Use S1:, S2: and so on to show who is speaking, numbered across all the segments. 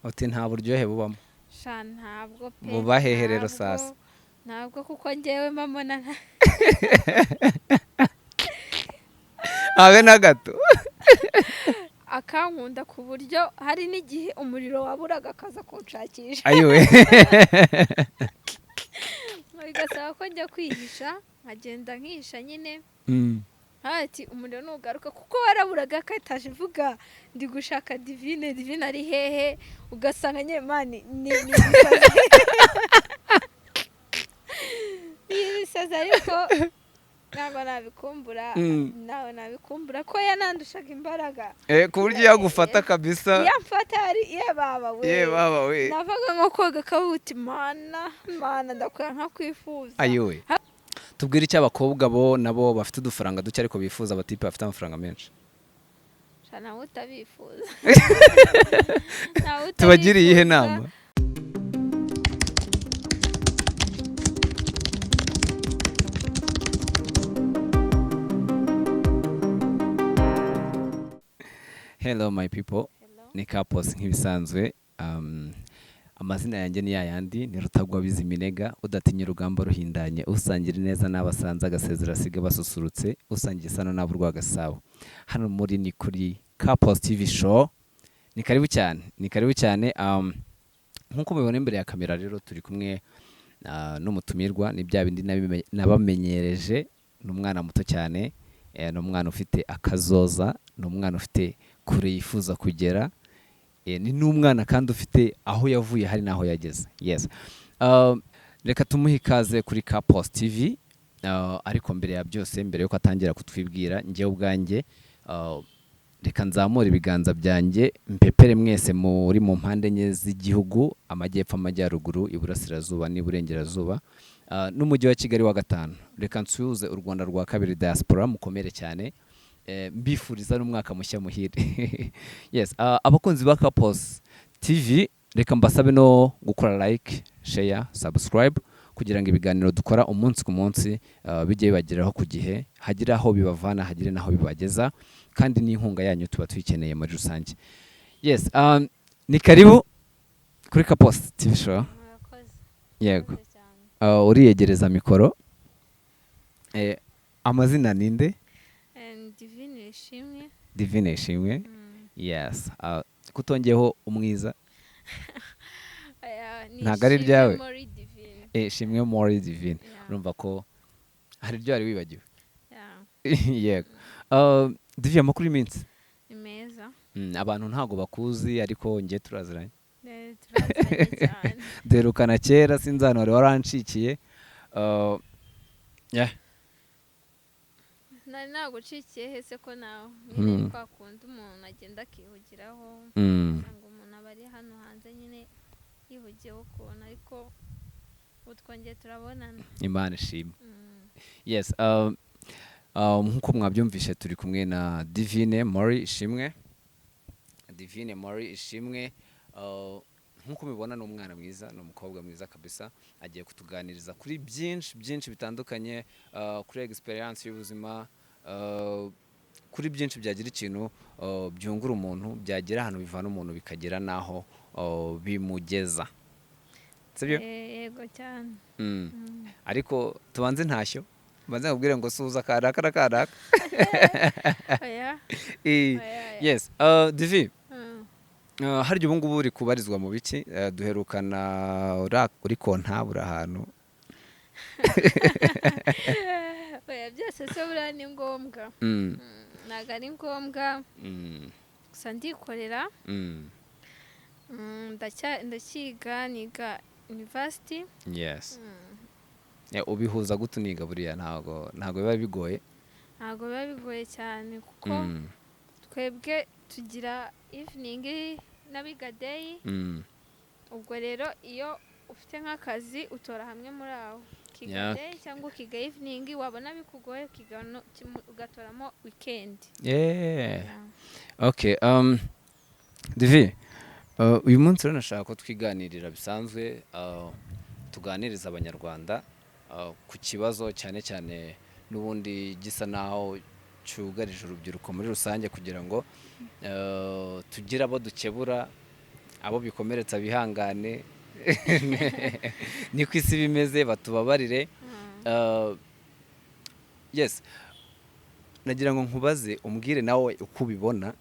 S1: uti nta buryohe bubamo
S2: sha ntabwo pe
S1: buba hehe rero sasa
S2: ntabwo kuko njyewe mamona
S1: habe na gato
S2: akankunda ku buryo hari n'igihe umuriro waburaga akaza kunshakisha
S1: ayiwe
S2: bigasaba ko njya kwihisha nkagenda nkihisha nyine ati umuriro nugaruka kuko waraburaga akataje ivuga ndi gushaka divine ari hehe ugasanga nye mani ni ibisazi ariko ntabwo nabikumbura nawe nabikumbura ko yanandushaga imbaraga
S1: ku buryo yagufata kabisa
S2: yamfata ari baba
S1: we
S2: navaga nko koga kabuti mana ndakora nka kwifuza
S1: ayiwe tubwire icyo abakobwa bo nabo bafite udufaranga duke ariko bifuza abatipe bafite amafaranga menshi
S2: nawe utabifuza
S1: tubagiriye iyihe nama hello my people ni Kapos nk'ibisanzwe amazina yanjye ni yayandi ni Rutagwabizi Minega udatinya urugamba ruhindanye usangira neza n'abasanze agasezera siga basusurutse usangiye isano n'abo rwagasabo hano muri ni kuri Kapos TV show ni karibu cyane nkuko mubibona imbere ya kamera rero turi kumwe n'umutumirwa ni bya bindi nabamenyereje n'umwana muto cyane n'umwana ufite akazoza n'umwana ufite kure yifuza kugera ni n'umwana kandi ufite aho yavuye hari naho yageze yes reka tumuhe ikaze kuri Kapos TV ariko mbere ya byose mbere yuko atangira kutwibwira njyewe ubwanjye reka nzamure ibiganza byanjye mpepere mwese muri mu mpande enye z'igihugu amajyepfo amajyaruguru iburasirazuba n'iburengerazuba n'umujyi wa Kigali wa gatanu reka nsuhuze u Rwanda rwa kabiri diaspora mukomere cyane mbifuriza n'umwaka mushya muhire yes abakunzi ba Kapos TV reka mbasabe no gukora like share subscribe kugira ngo ibiganiro dukora umunsi ku munsi bijye bibageraho ku gihe hagira aho bibavana hagire naho bibageza kandi n'inkunga yanyu tuba tuyikeneye muri rusange yes ni karibu kuri Kapos TV show yego uriyegereza mikoro amazina ninde Divine Ishimwe yes kutongeyeho umwiza ntabwo ari ryawe Ishimwe Mori Divine urumva ko hari ibyo wari wibagiwe yego Divine amakuru y'iminsi
S2: ni meza
S1: abantu ntabwo bakuzi ariko njye turaziranye
S2: cyane
S1: derukana kera sinzana wari warancikiye
S2: nari nagucikiye hese ko nawe nyine twakunda umuntu agenda akihugiraho ngo umuntu aba ari hano hanze nyine yihugiyeho ukuntu ariko ubu twongeye turabonana
S1: Imana ishimwe yes nk'uko mwabyumvishe turi kumwe na Divine Mori Ishimwe nk'uko mubibona ni umwana mwiza ni umukobwa mwiza kabisa agiye kutuganiriza kuri byinshi bitandukanye kuri experience y'ubuzima kuri byinshi byagira ikintu byungura umuntu byagira ahantu bivana umuntu bikagera naho bimugeza sibyo
S2: yego cyane
S1: ariko tubanze ntashyo banze nkubwire ngo suza karaka yes Divi harya ubu ngubu uri kubarizwa mu biki duherukana uri kontabura ahantu
S2: byose se buriya ni ngombwa ntabwo ari ngombwa gusa ndikorera ndakiga niga university
S1: yes ubihuza gute uniga buriya ntabwo biba bigoye
S2: cyane kuko twebwe tugira evening n'abiga day ubwo rero iyo ufite nk'akazi utora hamwe muri aho ukiga day cyangwa ukiga evening wabona bikugoye ugatoramo weekend
S1: okay Divi uyu munsi rero nashaka ko twiganirira bisanzwe tuganiriza abanyarwanda ku kibazo cyane cyane n'ubundi gisa naho cyugarije urubyiruko muri rusange kugira ngo tugire abo dukebura abo bikomeretsa bihangane niko isi bimeze batubabarire. Yes, nagira ngo nkubaze umbwire nawe uko ubibona,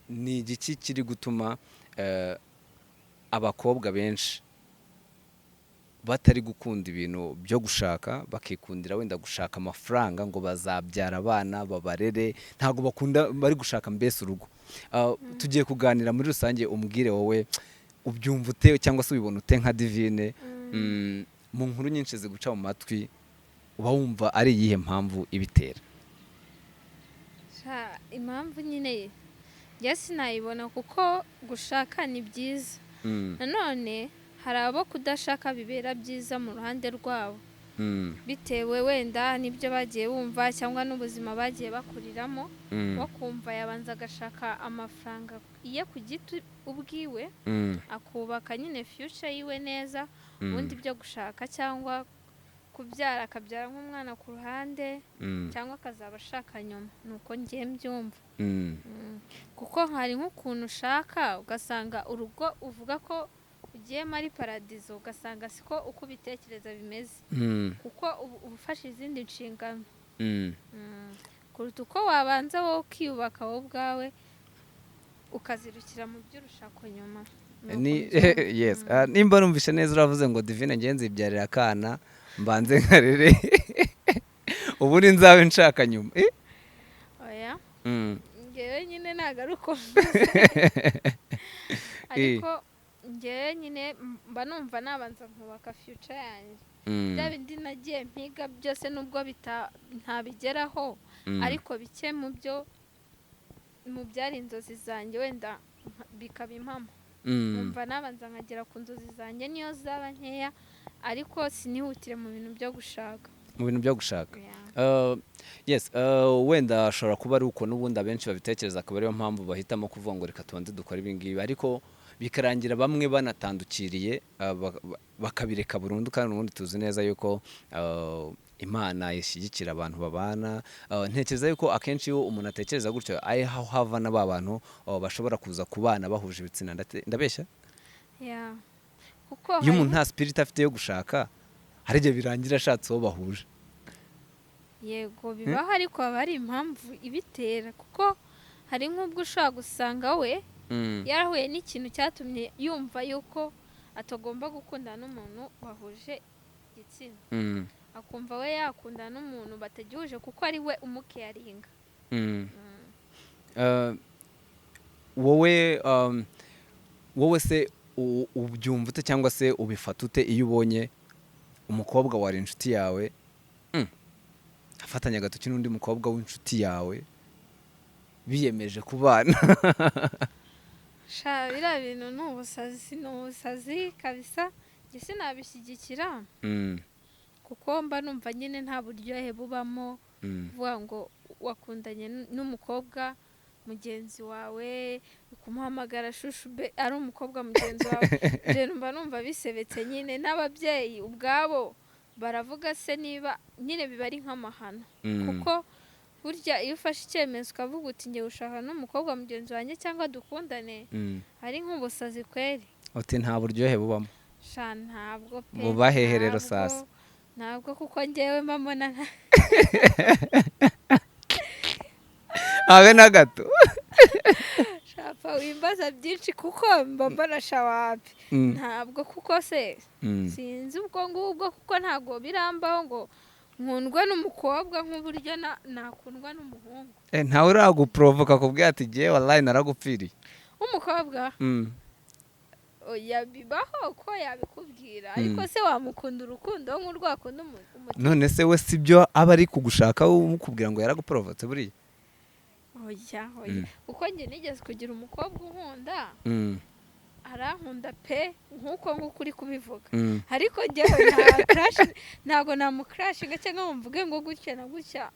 S1: ni igiki kiri gutuma abakobwa benshi batari gukunda ibintu byo gushaka, bakikundira wenda gushaka amafaranga ngo bazabyara abana babarere, ntabwo bakunda bari gushaka mbese urugo. Tugiye kuganira muri rusange, umbwire wowe ubyumva ute cyangwa se ubibona ute nka Divine. Mu nkuru nyinshi ziguca mu matwi uba wumva ari iyihe mpamvu ibitera?
S2: Impamvu nyine njye sinayibona, kuko gushaka ni byiza, nanone hari abo kudashaka bibera byiza mu ruhande rwabo, bitewe wenda n'ibyo bagiye bumva cyangwa n'ubuzima bagiye bakuriramo, bakumva yabanza agashaka amafaranga ye ku giti ubwiwe, akubaka nyine future yiwe neza, ubundi byo gushaka cyangwa kubyara akabyara nk'umwana ku ruhande, cyangwa akazaba ashaka nyuma. nuko ngiye mbyumva, kuko hari nk'ukuntu ushaka ugasanga urugo uvuga ko ugiyemo ari paradizo, ugasanga siko uko ubitekereza bimeze, kuko uba ufashe izindi nshingano, kuruta uko wabanza wowe ukiyubaka wowe ubwawe ukazirukira mu by'urushako nyuma.
S1: Yes, nimba numvise neza uravuze ngo Divine ngiye nzibyarira akana mbanze nkarere ubundi nzabe nshaka nyuma.
S2: Oya, ngewe nyine ntabwo ari uko ariko ngewe nyine mba numva nabanza nkubaka future yanjye, bya bindi nagiye mpiga byose nubwo ntabigeraho, ariko bike mu byari inzozi zanjye wenda bikaba impamo, numva nabanza nkagera ku nzozi zanjye niyo zaba nkeya, ariko sinihutire mu bintu byo gushaka. Yes, wenda ashobora kuba ari uko n'ubundi abenshi babitekereza, akaba ariyo mpamvu bahitamo kuvuga ngo reka tubanze dukore ibi ngibi, ariko bikarangira bamwe banatandukiriye bakabireka burundu, kandi ubundi tuzi neza yuko Imana ishyigikira abantu babana. Ntekereza yuko akenshi iyo umuntu atekereza gutyo ari aho hava na ba bantu bashobora kuza kubana bahuje ibitsina. Ndabeshya? Iyo umuntu nta spirit afite yo gushaka, hari igihe birangira ashatse uwo bahuje. Yego bibaho, ariko haba hari impamvu ibitera, kuko hari nk'ubwo ushobora gusanga we yarahuye n'ikintu cyatumye yumva yuko atagomba gukundana n'umuntu bahuje igitsina, akumva we yakundana n'umuntu batagihuje kuko ari we umukeyaringa.
S1: wowe se ubyumva ute cyangwa se ubifata ute iyo ubonye umukobwa wari inshuti yawe afatanya agatoki n'undi mukobwa w'inshuti yawe biyemeje kubana?
S2: Biriya bintu ni ubusazi kabisa, njye sinabishyigikira, kuko mba numva nyine nta buryohe bubamo kuvuga ngo wakundanye n'umukobwa mugenzi wawe, kumuhamagara shushu be ari umukobwa mugenzi wawe, rero mba numva bisebetse nyine. N'ababyeyi ubwabo baravuga se niba nyine biba ari nk'amahano, kuko burya iyo ufashe icyemezo ukavuga uti ngiye gushaka n'umukobwa mugenzi wanjye cyangwa dukundane, ari nk'ubusazi kweri.
S1: Uti nta buryohe bubamo?
S2: Ntabwo pe,
S1: buba hehe rero sasa?
S2: ntabwo, kuko ngewe mbona
S1: habe na gato.
S2: shapa wimbaza byinshi kuko mbona shawapi, ntabwo, kuko se sinzi ubwo ngubwo, kuko ntabwo birambaho ngo nkundwa n'umukobwa nk'uburyo nakundwa n'umuhungu.
S1: Ntawe uraguprovoka kubwira ati giye wallahi naragupfiriye
S2: umukobwa? Oya, bibaho ko yabikubwira, ariko se wamukunda urukundo nk'urwakunda umutima?
S1: None se we sibyo aba ari kugushaka umukubwira ngo yaraguprovotse buriya?
S2: Oya, kuko njye nigeze kugira umukobwa unkunda, arankunda pe nk'uko uri kubivuga, ariko njyewe ntabwo namukrashinga cyangwa mvuge ngo gutya na gutya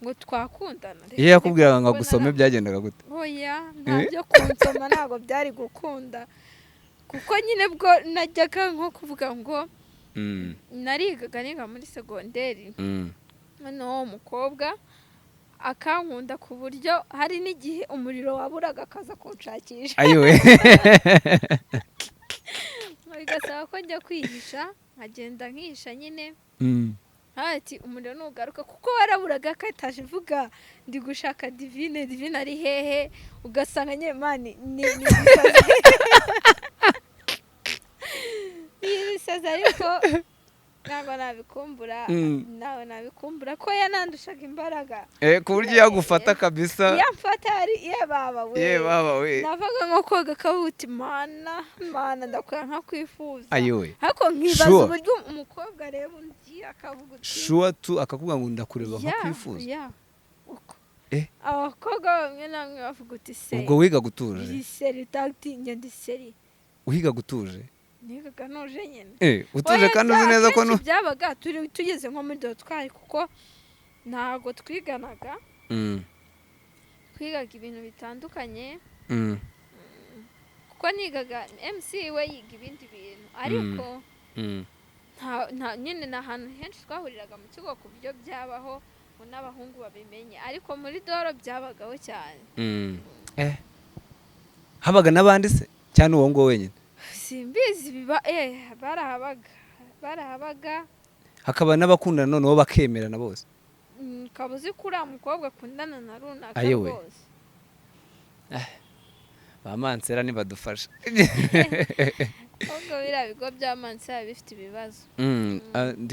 S2: ngo twakundana.
S1: Iyo yakubwiraga ngo agusome byagendaga gute?
S2: Oya, ntabyo kunsoma ntabwo byari gukunda, kuko nyine bwo najyaga nko kuvuga ngo niga muri segonderi, noneho umukobwa akankunda ku buryo hari n'igihe umuriro waburaga akaza kunshakisha
S1: ayiwe
S2: bigasaba ko njya kwihisha nkagenda nkihisha nyine ati umuriro nugaruka kuko waraburaga akataje ivuga ndi gushaka divine ari hehe ugasanga nyine mani ni ibisazi ariko ntabwo nabikumbura nawe nabikumbura ko yanandushaga imbaraga
S1: ku buryo yagufata kabisa
S2: yamfata baba we navaga nko koga kabuti mana ndakora nka kwifuza
S1: ayiwe
S2: ariko nkibaza uburyo umukobwa areba undi akavuga uti
S1: shuwa tu akakuvuga ngo ndakureba nka kwifuza
S2: abakobwa bamwe namwe bavuga uti se
S1: ubwo wiga gutuje
S2: iyi seri tagitinge ndi seri
S1: uhiga gutuje
S2: nigaga nuje nyine
S1: utuje kandi uzi neza ko
S2: byabaga tugeze nko muri dotwari kuko ntago twiganaga twigaga ibintu bitandukanye kuko nigaga MC we yiga ibindi bintu ariko nyine ni ahantu henshi twahuriraga mu kigo ku buryo byabaho n'abahungu babimenye ariko muri doro byabagaho cyane
S1: habaga n'abandi se cyane uwo ngo wenyine
S2: simbizi biba barahabaga
S1: hakaba n'abakundana noneho bakemerana bose
S2: ukaba uzi ko uriya mukobwa akundana na runaka rwose
S1: ba mansera ntibadufasha
S2: ahubwo biriya bigo bya mansera bifite ibibazo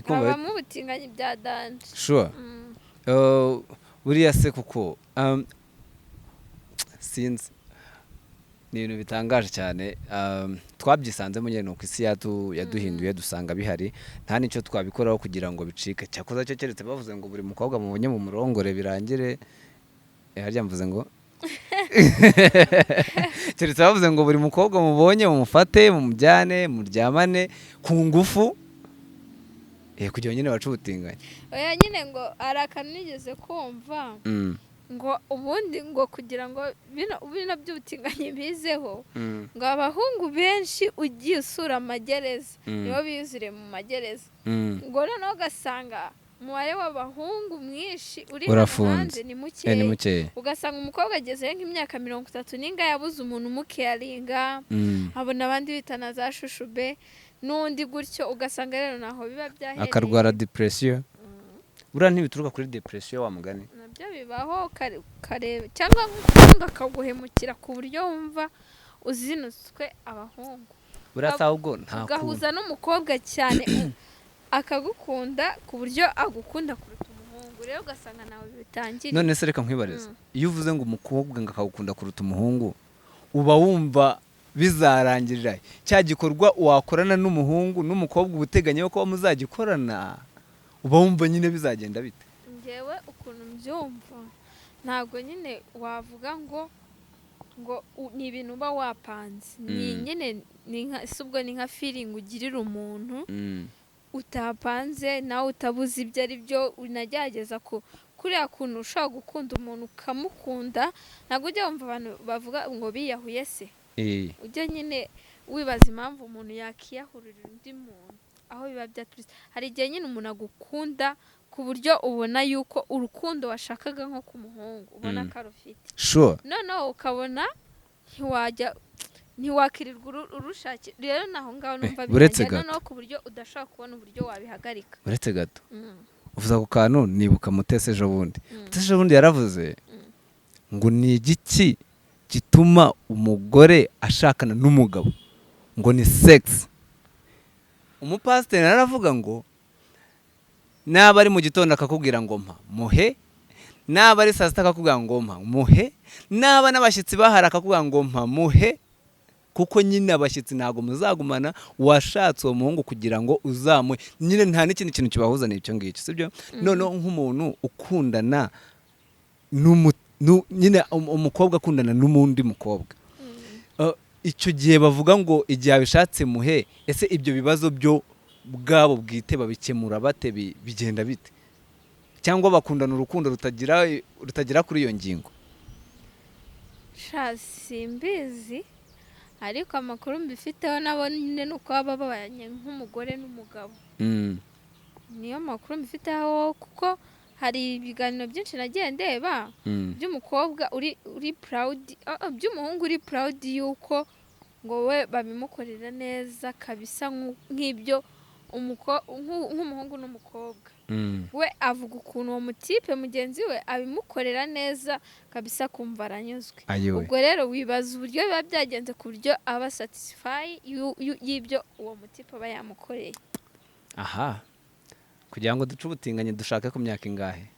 S1: habamo
S2: ubutinganyi bya danje
S1: sure buriya se kuko sinzi ni ibintu bitangaje cyane twabyisanzemo nyine nuko isi yaduhinduye dusanga bihari nta n'icyo twabikoraho kugira ngo bicike cyakoze cyo keretse bavuze ngo buri mukobwa mubonye mu murongore birangire harya mvuze ngo keretse bavuze ngo buri mukobwa mubonye mumufate mumujyane muryamane ku ngufu kugira nyine bace ubutinganyi
S2: oya nyine ngo ari akantu nigeze kumva ngo ubundi ngo kugira ngo bino by'ubutinganyi bizeho ngo abahungu benshi ugiye usura amagereza nibo bizire mu magereza ngo noneho ugasanga umubare w'abahungu mwinshi uri hanze ni mukeya ugasanga umukobwa agezeyo nk'imyaka 30 n'inga yabuze umuntu umukeyaringa abona abandi bitana za shushube n'undi gutyo ugasanga rero naho biba byahereye
S1: akarwara depression buriya ntibituruka kuri depression wa mugani
S2: nabyo bibaho kareba cyangwa nk'umuhungu akaguhemukira ku buryo wumva uzinutswe abahungu
S1: buriya ahubwo nta
S2: ugahuza n'umukobwa cyane akagukunda ku buryo agukunda kuruta umuhungu rero ugasanga nawe bitangiriye
S1: none se reka nkwibariza iyo uvuze ngo umukobwa ngo akagukunda kuruta umuhungu uba wumva bizarangirira cya gikorwa wakorana n'umuhungu n'umukobwa ubuteganya ko muzagikorana uba wumva nyine bizagenda bite
S2: ngewe ukuntu mbyumva ntabwo nyine wavuga ngo ni ibintu uba wapanze ni nyine ubwo ni nka feeling ugirira umuntu utapanze nawe utabuze ibyo ari byo unagerageza kuriya kuntu ushobora gukunda umuntu ukamukunda ntabwo ujya wumva abantu bavuga ngo biyahuye se ujya nyine wibaza impamvu umuntu yakiyahurira undi muntu aho biba byaturutse hari igihe nyine umuntu agukunda ku buryo ubona yuko urukundo washakaga nko ku muhungu ubona ko arufite noneho ukabona ntiwakirirwa urushakira rero naho ngaho numva bijyanye noneho ku buryo udashobora kubona uburyo wabihagarika
S1: uretse gato uvuze ako kantu nibuka Mutesi ejo bundi yaravuze ngo ni igiki gituma umugore ashakana n'umugabo ngo ni sex umupasiteri aravuga ngo naba ari mu gitondo akakubwira ngo mpa muhe naba ari saa sita akakubwira ngo mpa muhe naba n'abashyitsi bahari akakubwira ngo mpa muhe kuko nyine abashyitsi ntabwo muzagumana washatse uwo muhungu kugira ngo uzamuhe nyine nta n'ikindi kintu kibahuza n'icyo ngicyo sibyo noneho nk'umuntu ukundana nyine umukobwa akundana n'undi mukobwa icyo gihe bavuga ngo igihe abishatse muhe ese ibyo bibazo byo bwabo bwite babikemura bate bigenda bite cyangwa bakundana urukundo rutagira kuri iyo ngingo
S2: simbizi ariko amakuru mbifiteho nabo nyine nuko baba babanye nk'umugore n'umugabo niyo makuru mbifiteho kuko hari ibiganiro byinshi nagiye ndeba by'umukobwa uri proud by'umuhungu uri proud yuko ngo we babimukorera neza kabisa nk'ibyo nk'umuhungu n'umukobwa we avuga ukuntu uwo mutipe mugenzi we abimukorera neza kabisa kumva aranyuzwe. Ubwo rero wibaza uburyo biba byagenze ku buryo aba satisfy y'ibyo uwo mutipe aba yamukoreye.
S1: Aha, kugira ngo duce ubutinganye dushake ku myaka ingahe?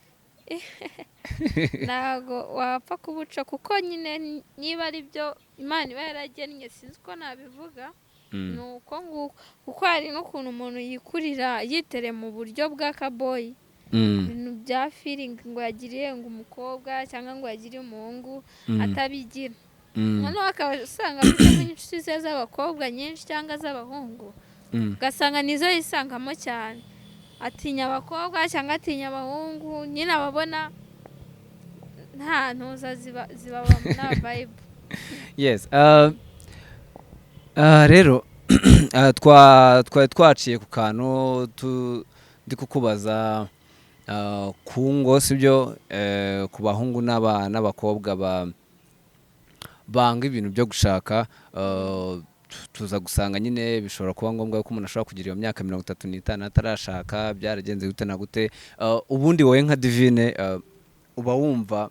S2: Ntago wapfa kubuca kuko nyine niba ari byo Imana iba yaragennye sinzi uko nabivuga. Nuko nguko kuko hari n'ukuntu umuntu yikurira yitere mu buryo bwa kaboyi ibintu bya feeling ngo yagiriye ngo umukobwa cyangwa ngo yagiriye umuhungu atabigira. Noneho akaba usanga afite inshuti ze z'abakobwa nyinshi cyangwa z'abahungu ugasanga nizo yisangamo cyane, atinya abakobwa cyangwa atinya abahungu, nyine ababona nta ntuza zibabamo nta vibe.
S1: Yes. Rero twari twaciye ku kantu ndi kukubaza ku ngo sibyo, ku bahungu n'abakobwa banga ibintu byo gushaka, tuza gusanga nyine bishobora kuba ngombwa ko umuntu ashobora kugira iyo myaka 35 atarashaka. Byaragenze gute na gute? Ubundi wowe nka Divine uba wumva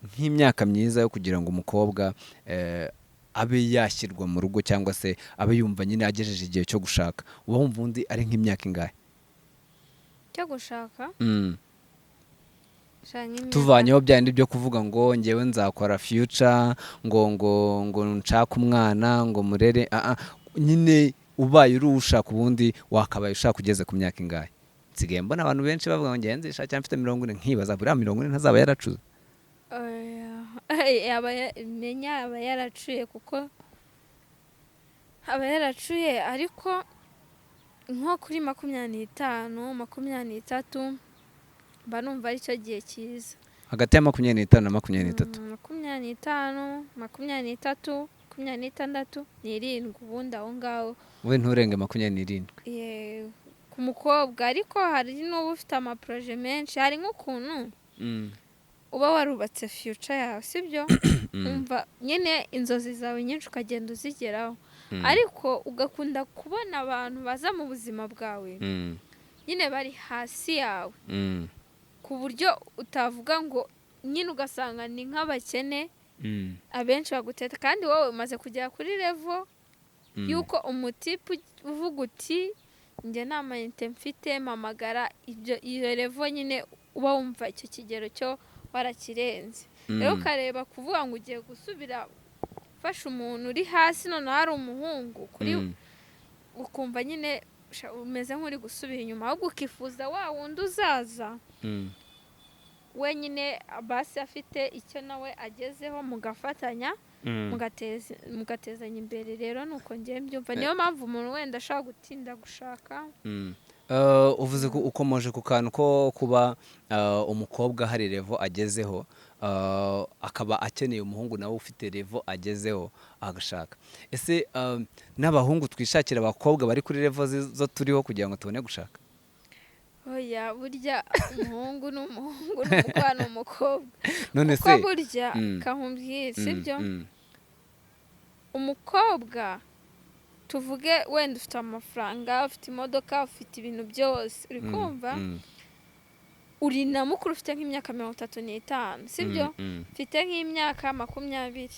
S1: nk'imyaka myiza yo kugira ngo umukobwa abe yashyirwa mu rugo cyangwa se abe yumva nyine agejeje igihe cyo gushaka, uba wumva undi ari nk'imyaka ingahe
S2: cyo gushaka?
S1: Tuvanyeho byandi byo kuvuga ngo ngewe nzakora future ngo nshaka umwana ngo murere, nyine ubaye uri ushaka ubundi wakabaye ushaka ugeze ku myaka ingahe? Nsigaye mbona abantu benshi bavuga ngo ngewe nzishakira mfite 40, nkibaza buriya 40 ntazaba yaracuze.
S2: Aba yaracuye kuko aba yaracuye, ariko nko kuri 25, 23 mba numva ari cyo gihe cyiza.
S1: Hagati ya 25 na 23?
S2: 25, 23, 26 n'irindwi, ubundi aho ngaho.
S1: We nturenge 27?
S2: Ku mukobwa, ariko hari n'ubu ufite amaproje menshi. Hari nk'ukuntu uba warubatse future yawe sibyo, umva nyine inzozi zawe nyinshi ukagenda uzigeraho, ariko ugakunda kubona abantu baza mu buzima bwawe nyine bari hasi yawe ku buryo utavuga ngo nyine, ugasanga ni nk'abakene abenshi baguteta, kandi wowe umaze kugera kuri level yuko umutipe uvuga uti njye nta mayinite mfite mamagara, iyo level nyine uba wumva icyo kigero cyo warakirenze. Rero ukareba kuvuga ngo ugiye gusubira fasha umuntu uri hasi, none hari umuhungu kuri ukumva nyine umeze nk'uri gusubira inyuma, ahubwo ukifuza wa wundi uzaza wenyine basi afite icyo nawe agezeho, mugafatanya mugatezanya imbere. Rero nuko ngiye mbyumva, niyo mpamvu umuntu wenda ashaka gutinda gushaka.
S1: Uvuze ko ukomoje ku kantu ko kuba umukobwa hari level agezeho, akaba akeneye umuhungu nawe ufite level agezeho agashaka. Ese n'abahungu twishakira abakobwa bari kuri level zo turiho kugira ngo tubone gushaka?
S2: Oya, burya umuhungu n'umuhungu n'umukobwa n'umukobwa.
S1: None se
S2: kuko burya kahumbwiye sibyo, umukobwa tuvuge wenda ufite amafaranga, ufite imodoka, ufite ibintu byose, uri kumva uri na mukuru, ufite nk'imyaka 35 sibyo, ufite nk'imyaka 20,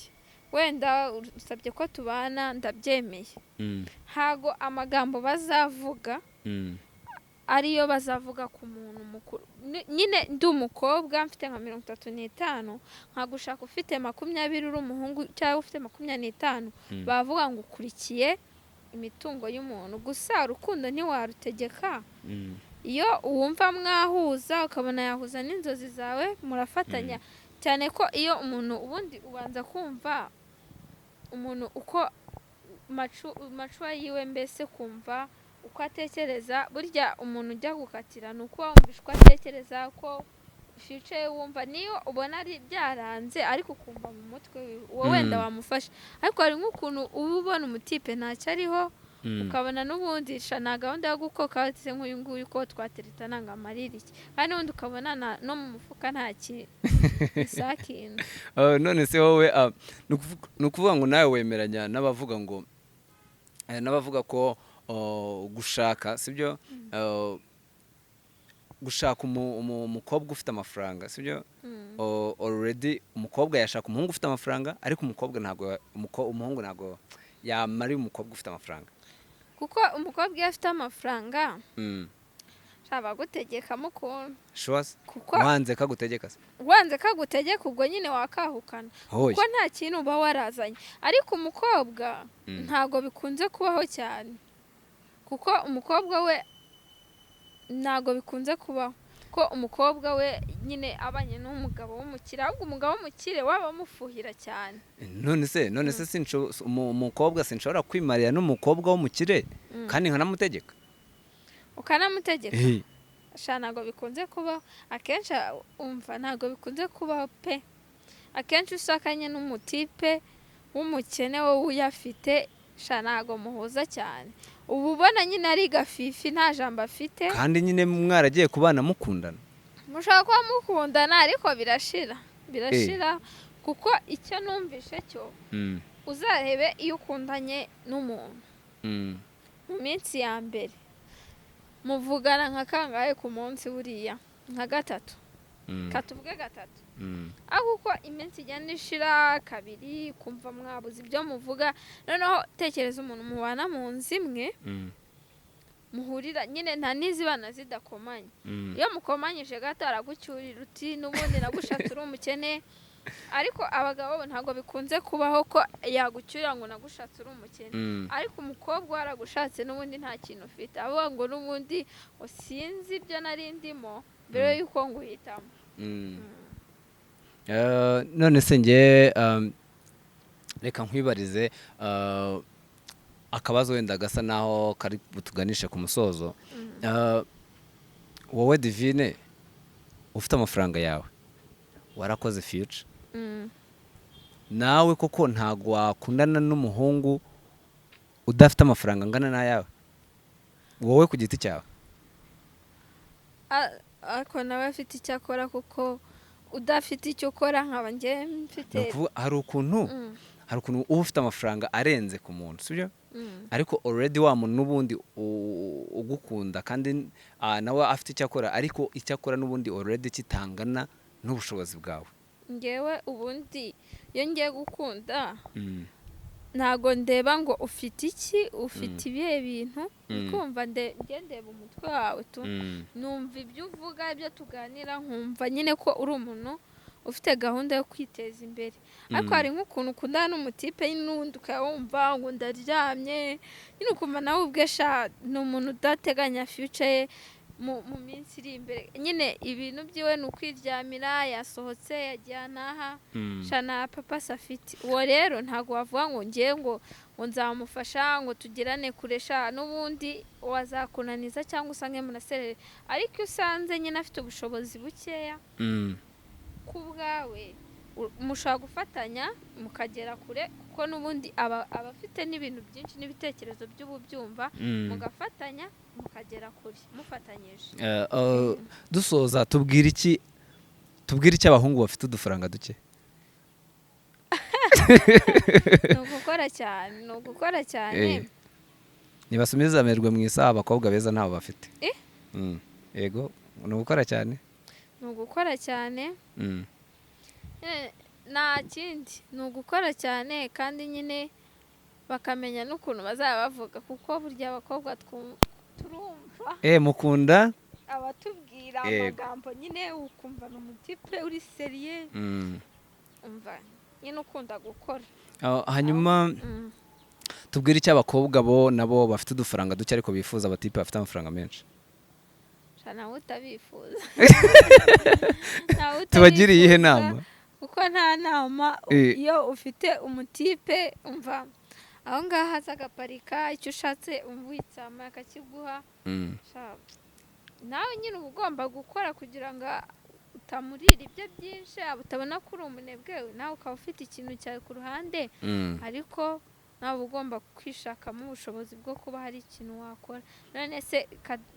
S2: wenda usabye ko tubana ndabyemeye, ntago amagambo bazavuga ariyo bazavuga ku muntu mukuru. Nyine ndi umukobwa mfite nka 35 nkagushaka ufite 20 uri umuhungu cyangwa ufite 25, bavuga ngo ukurikiye imitungo y'umuntu. Gusa urukundo ntiwarutegeka, iyo uwumva mwahuza ukabona yahuza n'inzozi zawe murafatanya, cyane ko iyo umuntu ubundi ubanza kumva umuntu uko macuwa yiwe, mbese kumva uko atekereza. Burya umuntu ujya gukatira ni uko wumvisha uko atekereza, ko future wumva, niyo ubona ari byaranze ariko ukumva mu mutwe wowe wenda wamufasha. Ariko hari nk'ukuntu uba ubona umutipe ntacyo ariho, ukabona n'ubundi nta gahunda yo gukoka watse nk'uyu nguyu ko twateretana ngo amarire iki kandi n'ubundi ukabona no mu mufuka nta kintu.
S1: None se wowe ni ukuvuga ngo nawe wemeranya n'abavuga ngo n'abavuga ko gushaka sibyo gushaka umukobwa ufite amafaranga sibyo already umukobwa yashaka umuhungu ufite amafaranga ariko umuhungu ntabwo yamara umukobwa ufite amafaranga
S2: kuko umukobwa iyo afite amafaranga shaba gutegeka mukunda
S1: wanze kagutegeka
S2: ubwo nyine wakahukana kuko nta kintu uba warazanye ariko umukobwa ntabwo bikunze kubaho cyane kuko umukobwa we ntabwo bikunze kubaho ko umukobwa we nyine abanye n'umugabo w'umukire ahubwo umugabo w'umukire waba amufuhira cyane.
S1: none se umukobwa sinshobora kwimarira n'umukobwa w'umukire kandi nkanamutegeka
S2: ukanamutegeka ntabwo bikunze kubaho akenshi umva ntabwo bikunze kubaho pe akenshi usakanye n'umutipe w'umukene wowe uyafite ntabwo muhuza cyane ubu ubona nyine ari gafifi nta jambo afite
S1: kandi nyine mwaragiye kubana mukundana
S2: mushobora kuba mukundana ariko birashira kuko icyo numvishe cyo uzarebe iyo ukundanye n'umuntu mu minsi ya mbere muvugana nka kangahe ku munsi buriya nka gatatu katuvuge gatatu aho uko iminsi igenda ishira kabiri kumva mwabuze ibyo muvuga noneho tekereza umuntu mubana mu nzu imwe muhurira nyine nta n'izibana zidakomanye iyo mukomanyije gato aragucyurira uti n'ubundi nagushatse uri umukene ariko abagabo ntabwo bikunze kubaho ko yagucyurira ngo nagushatse uri umukene ariko umukobwa waragushatse n'ubundi nta kintu ufite avuga ngo n'ubundi sinzi ibyo nari ndimo mbere y'uko nguhitamo.
S1: none se njye reka nkwibarize akabazo wenda gasa naho kari butuganishe ku musozo. wowe Divine ufite amafaranga yawe warakoze future nawe koko ntago wakundana n'umuhungu udafite amafaranga angana n'ayawe wowe ku giti cyawe?
S2: ariko nawe afite icyo akora kuko udafite icyo ukora nkaba njye mfite
S1: hari ukuntu uba ufite amafaranga arenze ku muntu sibyo ariko already wa muntu n'ubundi ugukunda kandi nawe afite icyo akora ariko icyo akora n'ubundi already kitangana n'ubushobozi bwawe.
S2: ngewe ubundi iyo ngiye gukunda ntago ndeba ngo ufite iki ufite ibihe bintu kumva ndeba umutwe wawe tu numva ibyo uvuga ibyo tuganira nkumva nyine ko uri umuntu ufite gahunda yo kwiteza imbere ariko hari nk'ukuntu ukundana n'umutipe n'undi ukawumva ngo ndaryamye nyine ukumva nawe ubwesha ni umuntu udateganya future ye mu minsi iri imbere nyine ibintu byiwe ni ukwiryamira yasohotse yagiye anaha shana papa safiti uwo rero ntabwo wavuga ngo ngiye ngo nzamufasha ngo tugirane kuresha n'ubundi wazakunaniza cyangwa usange munaserere ariko iyo usanze nyine afite ubushobozi bukeya ku bwawe mushobora gufatanya mukagera kure kuko n'ubundi aba afite n'ibintu byinshi n'ibitekerezo by'ububyumva mugafatanya mukagera kure mufatanyije.
S1: dusoza tubwire iki abahungu bafite udufaranga duke?
S2: ni ugukora cyane
S1: ntibasumize amerwe mu isaha abakobwa beza ntabo bafite. yego ni ugukora cyane nta kindi ni ugukora cyane kandi nyine bakamenya n'ukuntu bazaba bavuga kuko burya abakobwa turumva mukunda
S2: abatubwira amagambo nyine ukumva ni umutipe uri seriye umva nyine ukunda gukora.
S1: hanyuma tubwire icyo abakobwa bo nabo bafite udufaranga duke ariko bifuza abatipe bafite amafaranga menshi.
S2: nawe utabifuza
S1: tubagiriye ihe nama
S2: kuko nta nama iyo ufite umutipe umva aho ngaho haza agaparika icyo ushatse umwitsama akakiguha nawe nyine uba ugomba gukora kugira ngo utamurira ibyo byinshi utabona ko uri umunebwe nawe ukaba ufite ikintu cyawe ku ruhande ariko nawe ugomba kwishakamo ubushobozi bwo kuba hari ikintu wakora. None se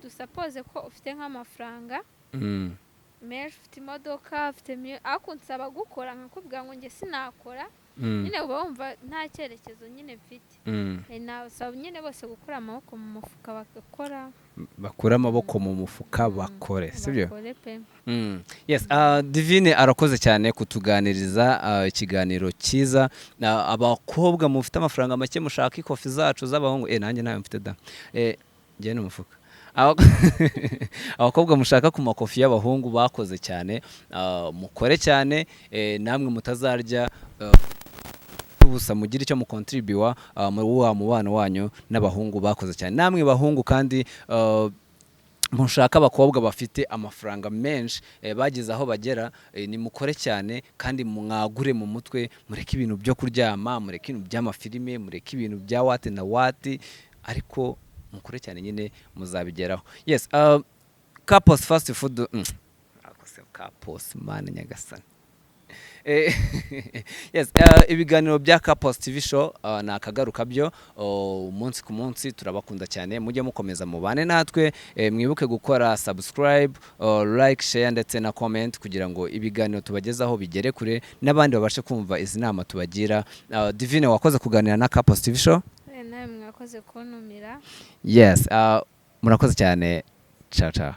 S2: dusapoze ko ufite nk'amafaranga menshi, ufite imodoka, ufite ariko nsaba gukora nkakubwira ngo njye sinakora, nyine uba wumva nta cyerekezo nyine mfite. Nasaba nyine bose gukura amaboko mu mufuka bagakora,
S1: bakura amaboko mu mufuka bakore, sibyo? Yes, Divine arakoze cyane kutuganiriza ikiganiro cyiza. Abakobwa mufite amafaranga make mushaka ikofi zacu z'abahungu, nanjye nayo mfite da, njye ni umufuka. Abakobwa mushaka ku makofi y'abahungu bakoze cyane, mukore cyane, namwe mutazarya ubusa, mugire icyo mukontribuwa mu wa mubano wanyu n'abahungu bakoze cyane. Namwe bahungu kandi mushaka abakobwa bafite amafaranga menshi, bageze aho bagera, ni mukore cyane kandi mwagure mu mutwe, mureke ibintu byo kuryama, mureke ibintu by'amafilime, mureke ibintu bya wati na wati, ariko mukore cyane nyine muzabigeraho. Yes, Couples Fast Food, Couples man nyagasani. Yes, ibiganiro bya Couples TV show ni akagaruka byo umunsi ku munsi. Turabakunda cyane, mujye mukomeza mubane natwe, mwibuke gukora subscribe, like, share ndetse na comment kugira ngo ibiganiro tubagezaho bigere kure n'abandi babashe kumva izi nama tubagira. Divine, wakoze kuganira na Couples TV show.
S2: nawe mwakoze kuntumira.
S1: Yes, murakoze cyane. Ciao ciao.